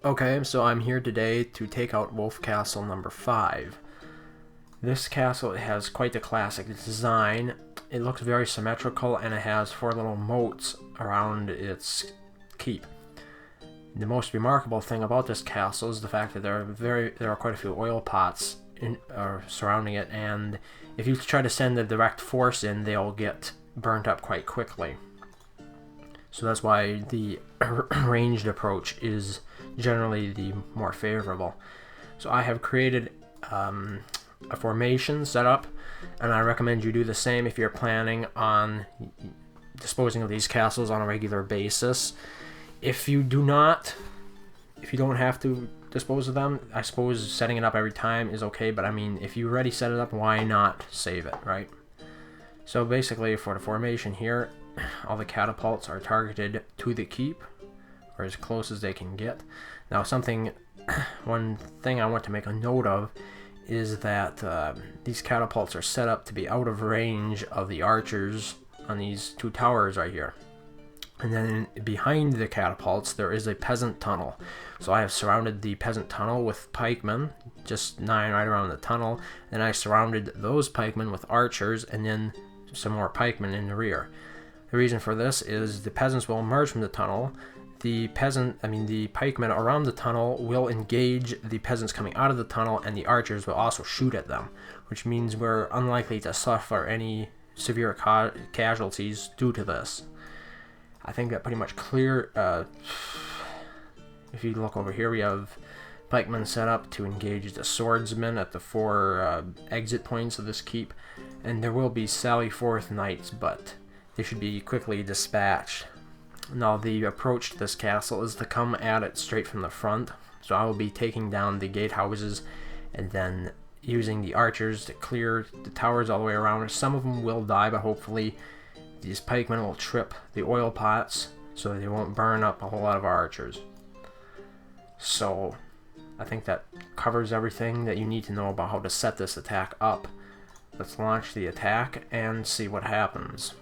Okay, so I'm here today to take out Wolf Castle number 5. This castle has quite the classic design. It looks very symmetrical and it has 4 little moats around its keep. The most remarkable thing about this castle is the fact that there are quite a few oil pots surrounding it, and if you try to send a direct force in, they'll get burnt up quite quickly. So that's why the ranged approach is generally the more favorable. So I have created a formation setup, and I recommend you do the same if you're planning on disposing of these castles on a regular basis. If you don't have to dispose of them, I suppose setting it up every time is okay, but I mean, if you already set it up, why not save it, right? So basically, for the formation here, all the catapults are targeted to the keep, or as close as they can get. Now, one thing I want to make a note of is that these catapults are set up to be out of range of the archers on these 2 towers right here. And then behind the catapults, there is a Peasant Tunnel. So I have surrounded the Peasant Tunnel with pikemen, just 9 right around the tunnel. And I surrounded those pikemen with archers, and then some more pikemen in the rear. The reason for this is the peasants will emerge from the tunnel. The pikemen around the tunnel will engage the peasants coming out of the tunnel, and the archers will also shoot at them, which means we're unlikely to suffer any severe casualties due to this. I think that pretty much clear. If you look over here, we have pikemen set up to engage the swordsmen at the 4 exit points of this keep, and there will be sally forth knights, but they should be quickly dispatched. Now, the approach to this castle is to come at it straight from the front, so I will be taking down the gatehouses and then using the archers to clear the towers all the way around. Some of them will die, but hopefully these pikemen will trip the oil pots so that they won't burn up a whole lot of our archers. So I think that covers everything that you need to know about how to set this attack up. Let's launch the attack and see what happens.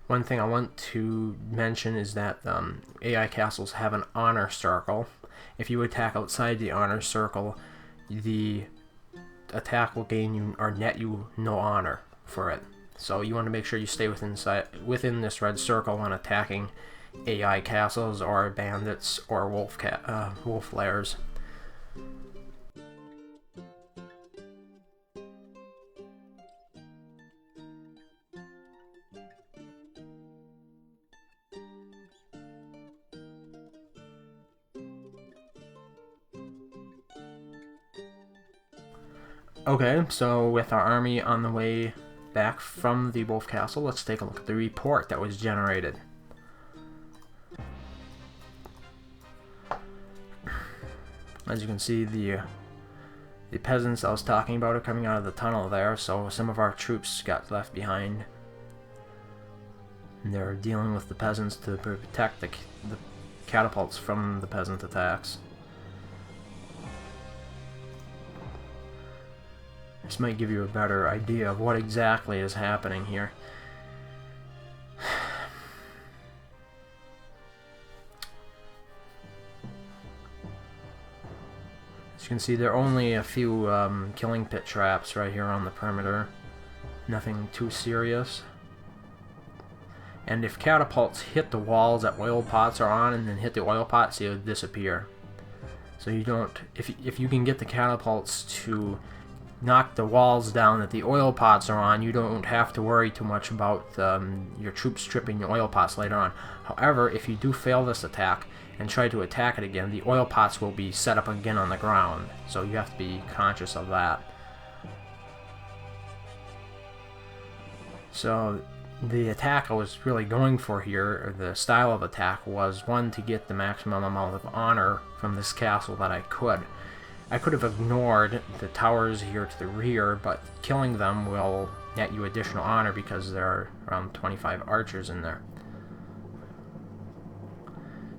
One thing I want to mention is that AI castles have an honor circle. If you attack outside the honor circle, the attack will gain you or net you no honor for it. So you want to make sure you stay within this red circle when attacking AI castles or bandits or wolf lairs. Okay, so with our army on the way back from the Wolf Castle, let's take a look at the report that was generated. As you can see, the peasants I was talking about are coming out of the tunnel there, so some of our troops got left behind. And they're dealing with the peasants to protect the catapults from the peasant attacks. This might give you a better idea of what exactly is happening here. As you can see, there are only a few killing pit traps right here on the perimeter. Nothing too serious. And if catapults hit the walls that oil pots are on and then hit the oil pots, they'll disappear. So you don't, if you can get the catapults to knock the walls down that the oil pots are on, you don't have to worry too much about your troops tripping the oil pots later on. However, if you do fail this attack and try to attack it again, the oil pots will be set up again on the ground, so you have to be conscious of that. So the attack I was really going for here, or the style of attack, was one to get the maximum amount of honor from this castle that I could. I could have ignored the towers here to the rear, but killing them will net you additional honor because there are around 25 archers in there.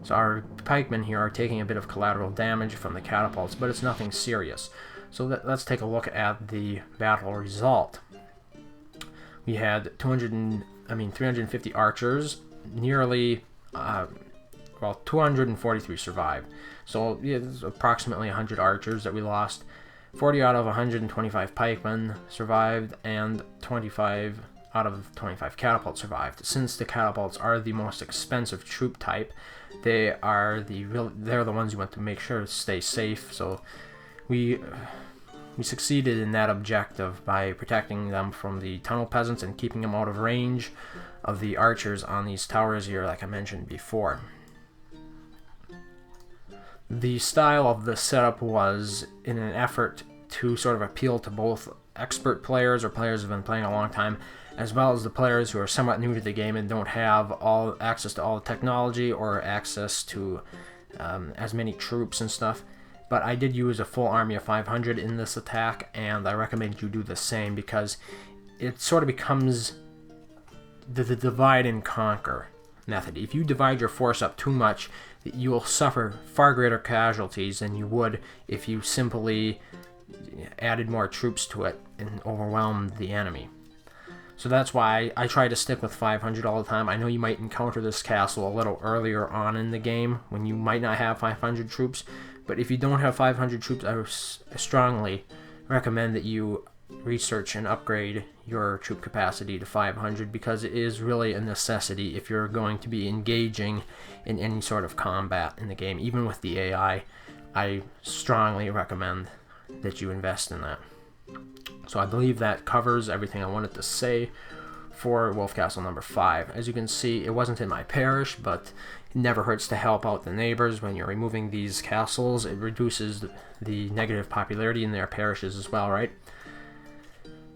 So our pikemen here are taking a bit of collateral damage from the catapults, but it's nothing serious. So let's take a look at the battle result. We had 350 archers, nearly well, 243 survived. So yeah, there's approximately 100 archers that we lost. 40 out of 125 pikemen survived, and 25 out of 25 catapults survived. Since the catapults are the most expensive troop type, they're the ones you want to make sure to stay safe. So we succeeded in that objective by protecting them from the tunnel peasants and keeping them out of range of the archers on these towers here, like I mentioned before. The style of the setup was in an effort to sort of appeal to both expert players or players who have been playing a long time, as well as the players who are somewhat new to the game and don't have all access to all the technology or access to as many troops and stuff. But I did use a full army of 500 in this attack, and I recommend you do the same because it sort of becomes the divide and conquer method. If you divide your force up too much, you will suffer far greater casualties than you would if you simply added more troops to it and overwhelmed the enemy. So that's why I try to stick with 500 all the time. I know you might encounter this castle a little earlier on in the game when you might not have 500 troops, but if you don't have 500 troops, I strongly recommend that you research and upgrade your troop capacity to 500 because it is really a necessity if you're going to be engaging in any sort of combat in the game. Even with the AI, I strongly recommend that you invest in that. So I believe that covers everything I wanted to say for Wolf Castle number 5. As you can see, it wasn't in my parish, but it never hurts to help out the neighbors when you're removing these castles. It reduces the negative popularity in their parishes as well, right?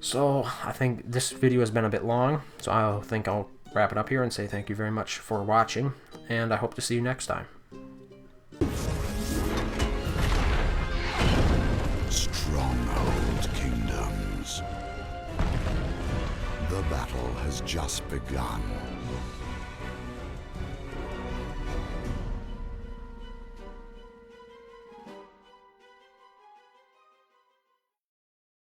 So I think this video has been a bit long, so I think I'll wrap it up here and say thank you very much for watching, and I hope to see you next time. Stronghold Kingdoms. The battle has just begun.